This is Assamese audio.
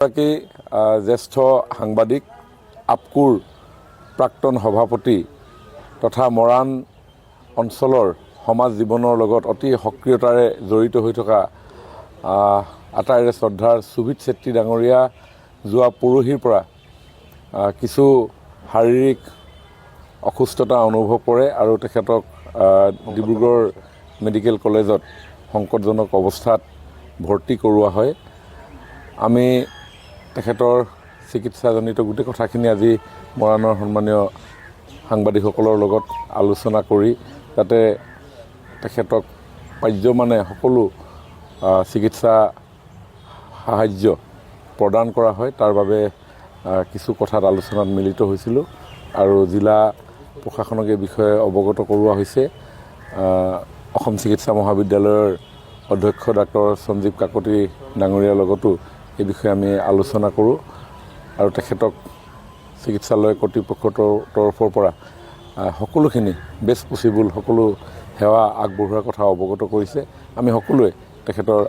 এগৰাকী জ্যেষ্ঠ সাংবাদিক আপকুৰ প্ৰাক্তন সভাপতি তথা মৰাণ অঞ্চলৰ সমাজ জীৱনৰ লগত অতি সক্ৰিয়তাৰে জড়িত হৈ থকা আটাইৰে শ্ৰদ্ধাৰ সুভিত চেত্ৰী ডাঙৰীয়া যোৱা পৰহিৰ পৰা কিছু শাৰীৰিক অসুস্থতা অনুভৱ কৰে আৰু তেখেতক ডিব্ৰুগড় মেডিকেল কলেজত সংকটজনক অৱস্থাত ভৰ্তি কৰোৱা হয়। আমি তেখেতৰ চিকিৎসাজনিত গোটেই কথাখিনি আজি মৰাণৰ সন্মানীয় সাংবাদিকসকলৰ লগত আলোচনা কৰি যাতে তেখেতক পাৰ্যমানে সকলো চিকিৎসা সাহায্য প্ৰদান কৰা হয় তাৰ বাবে কিছু কথাত আলোচনাত মিলিত হৈছিলোঁ আৰু জিলা প্ৰশাসনক এই বিষয়ে অৱগত কৰোৱা হৈছে। অসম চিকিৎসা মহাবিদ্যালয়ৰ অধ্যক্ষ ডাক্তৰ সঞ্জীৱ কাকতি ডাঙৰীয়াৰ লগতো এই বিষয়ে আমি আলোচনা কৰোঁ আৰু তেখেতক চিকিৎসালয় কৰ্তৃপক্ষৰ তৰফৰ পৰা সকলোখিনি বেষ্ট পচিবল সকলো সেৱা আগবঢ়োৱাৰ কথা অৱগত কৰিছে। আমি সকলোৱে তেখেতৰ